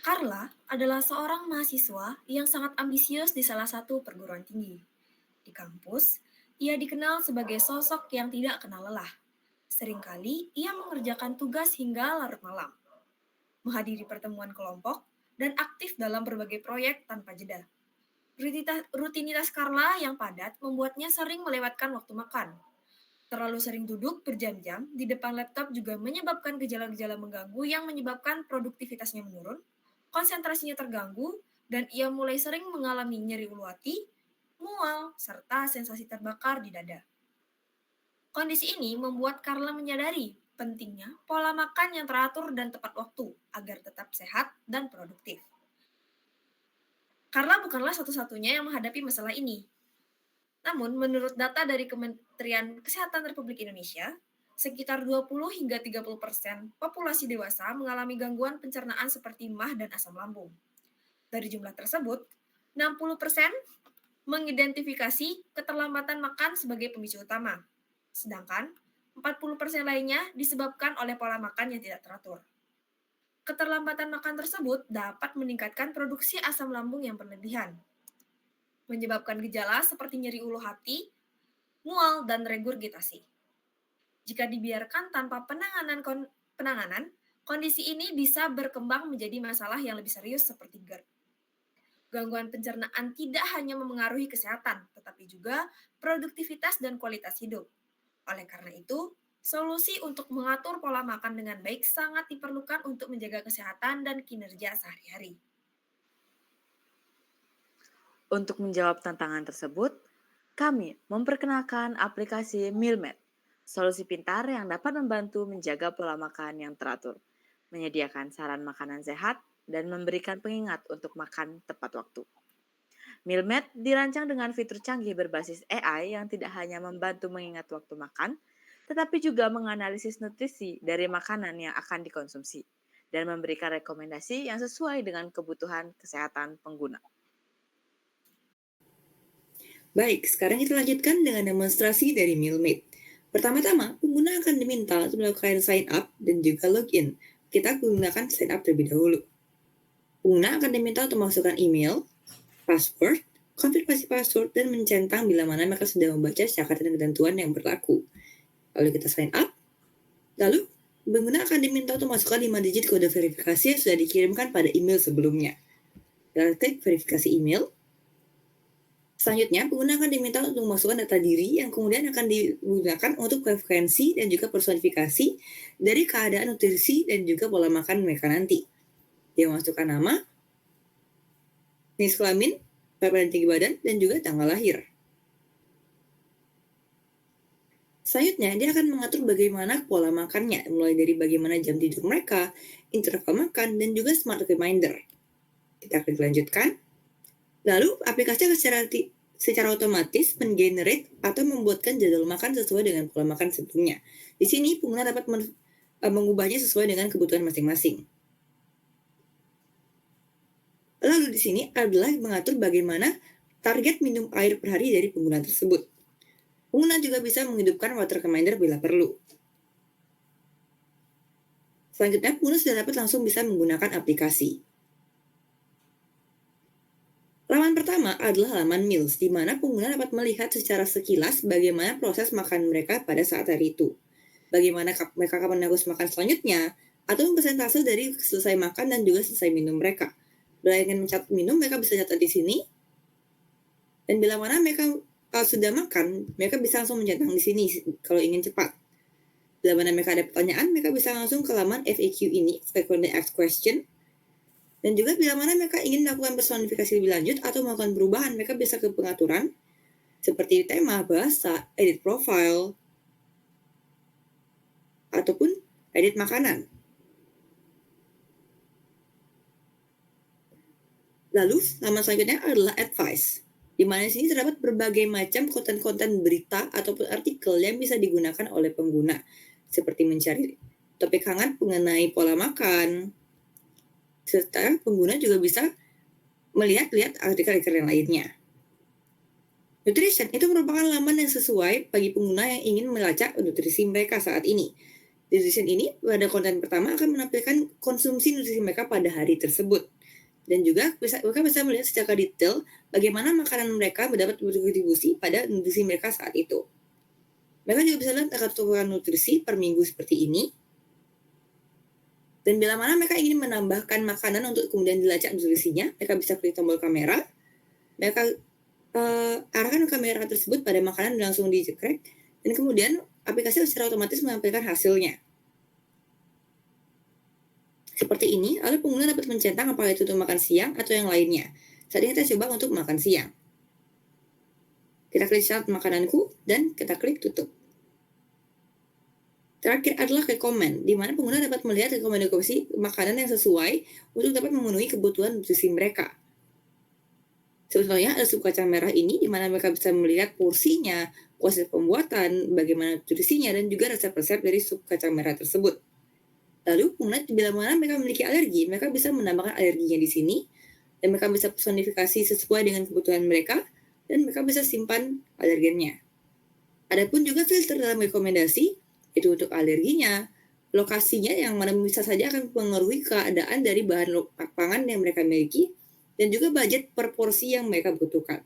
Carla adalah seorang mahasiswa yang sangat ambisius di salah satu perguruan tinggi. Di kampus, ia dikenal sebagai sosok yang tidak kenal lelah. Seringkali ia mengerjakan tugas hingga larut malam, menghadiri pertemuan kelompok, dan aktif dalam berbagai proyek tanpa jeda. Rutinitas Carla yang padat membuatnya sering melewatkan waktu makan. Terlalu sering duduk berjam-jam di depan laptop juga menyebabkan gejala-gejala mengganggu yang menyebabkan produktivitasnya menurun, konsentrasinya terganggu, dan ia mulai sering mengalami nyeri ulu hati, mual, serta sensasi terbakar di dada. Kondisi ini membuat Carla menyadari pentingnya pola makan yang teratur dan tepat waktu agar tetap sehat dan produktif. Carla bukanlah satu-satunya yang menghadapi masalah ini. Namun, menurut data dari Kementerian Kesehatan Republik Indonesia, sekitar 20 hingga 30% populasi dewasa mengalami gangguan pencernaan seperti MAH dan asam lambung. Dari jumlah tersebut, 60% mengidentifikasi keterlambatan makan sebagai pemicu utama, sedangkan 40% lainnya disebabkan oleh pola makan yang tidak teratur. Keterlambatan makan tersebut dapat meningkatkan produksi asam lambung yang berlebihan, menyebabkan gejala seperti nyeri ulu hati, mual, dan regurgitasi. Jika dibiarkan tanpa penanganan, kondisi ini bisa berkembang menjadi masalah yang lebih serius seperti GERD. Gangguan pencernaan tidak hanya memengaruhi kesehatan, tetapi juga produktivitas dan kualitas hidup. Oleh karena itu, solusi untuk mengatur pola makan dengan baik sangat diperlukan untuk menjaga kesehatan dan kinerja sehari-hari. Untuk menjawab tantangan tersebut, kami memperkenalkan aplikasi Mealmate, solusi pintar yang dapat membantu menjaga pola makan yang teratur, menyediakan saran makanan sehat, dan memberikan pengingat untuk makan tepat waktu. Mealmate dirancang dengan fitur canggih berbasis AI yang tidak hanya membantu mengingat waktu makan, tetapi juga menganalisis nutrisi dari makanan yang akan dikonsumsi dan memberikan rekomendasi yang sesuai dengan kebutuhan kesehatan pengguna. Baik, sekarang kita lanjutkan dengan demonstrasi dari Mealmate. Pertama-tama, pengguna akan diminta untuk melakukan sign up dan juga login. Kita gunakan sign up terlebih dahulu. Pengguna akan diminta untuk memasukkan email, password, konfirmasi password, dan mencentang bila mana mereka sudah membaca syarat dan ketentuan yang berlaku. Lalu kita sign up. Lalu, pengguna akan diminta untuk masukkan 5 digit kode verifikasi yang sudah dikirimkan pada email sebelumnya. Kita klik verifikasi email. Selanjutnya, pengguna akan diminta untuk memasukkan data diri yang kemudian akan digunakan untuk preferensi dan juga personifikasi dari keadaan nutrisi dan juga pola makan mereka nanti. Dia memasukkan nama, jenis kelamin, berat badan tinggi badan, dan juga tanggal lahir. Selanjutnya, dia akan mengatur bagaimana pola makannya, mulai dari bagaimana jam tidur mereka, interval makan, dan juga smart reminder. Kita klik lanjutkan. Lalu, aplikasi akan secara otomatis menggenerate atau membuatkan jadwal makan sesuai dengan pola makan sebelumnya. Di sini, pengguna dapat mengubahnya sesuai dengan kebutuhan masing-masing. Lalu di sini adalah mengatur bagaimana target minum air per hari dari pengguna tersebut. Pengguna juga bisa menghidupkan water reminder bila perlu. Selanjutnya, pengguna sudah dapat langsung bisa menggunakan aplikasi. Laman pertama adalah halaman Meals, di mana pengguna dapat melihat secara sekilas bagaimana proses makan mereka pada saat hari itu. Bagaimana mereka akan harus makan selanjutnya, atau persentase dari selesai makan dan juga selesai minum mereka. Bila ingin mencatat minum, mereka bisa catat di sini. Dan bila mana mereka sudah makan, mereka bisa langsung mencentang di sini kalau ingin cepat. Bila mana mereka ada pertanyaan, mereka bisa langsung ke laman FAQ ini, Frequently Asked Question. Dan juga bila mana mereka ingin melakukan personifikasi lebih lanjut atau melakukan perubahan, mereka bisa ke pengaturan seperti tema, bahasa, edit profile, ataupun edit makanan. Lalu, laman selanjutnya adalah advice, di mana di sini terdapat berbagai macam konten-konten berita ataupun artikel yang bisa digunakan oleh pengguna, seperti mencari topik hangat mengenai pola makan, serta pengguna juga bisa melihat-lihat artikel-artikel yang lainnya. Nutrition itu merupakan laman yang sesuai bagi pengguna yang ingin melacak nutrisi mereka saat ini. Di desain ini, pada konten pertama akan menampilkan konsumsi nutrisi mereka pada hari tersebut. Dan juga mereka bisa melihat secara detail bagaimana makanan mereka mendapat berkontribusi pada nutrisi mereka saat itu. Mereka juga bisa lihat kebutuhan nutrisi per minggu seperti ini. Dan bila mana mereka ingin menambahkan makanan untuk kemudian dilacak nutrisinya, mereka bisa klik tombol kamera. Mereka arahkan kamera tersebut pada makanan dan langsung dicekrek. Dan kemudian aplikasi secara otomatis menampilkan hasilnya. Seperti ini, lalu pengguna dapat mencentang apakah itu untuk makan siang atau yang lainnya. Saat ini kita coba untuk makan siang. Kita klik start makananku dan kita klik tutup. Terakhir adalah rekomen, di mana pengguna dapat melihat rekomendasi makanan yang sesuai untuk dapat memenuhi kebutuhan nutrisi mereka. Contohnya ada sup kacang merah ini, di mana mereka bisa melihat porsinya, proses pembuatan, bagaimana nutrisinya, dan juga resep-resep dari sup kacang merah tersebut. Lalu, pengguna bila mana mereka memiliki alergi, mereka bisa menambahkan alerginya di sini, dan mereka bisa personifikasi sesuai dengan kebutuhan mereka, dan mereka bisa simpan alergennya. Adapun juga filter dalam rekomendasi, itu untuk alerginya, lokasinya yang mana bisa saja akan mempengaruhi keadaan dari bahan pangan yang mereka miliki, dan juga budget per porsi yang mereka butuhkan.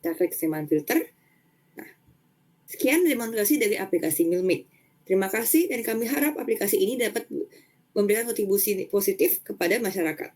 Kita klik simpan filter. Nah, sekian demonstrasi dari aplikasi Mealmate. Terima kasih dan kami harap aplikasi ini dapat memberikan kontribusi positif kepada masyarakat.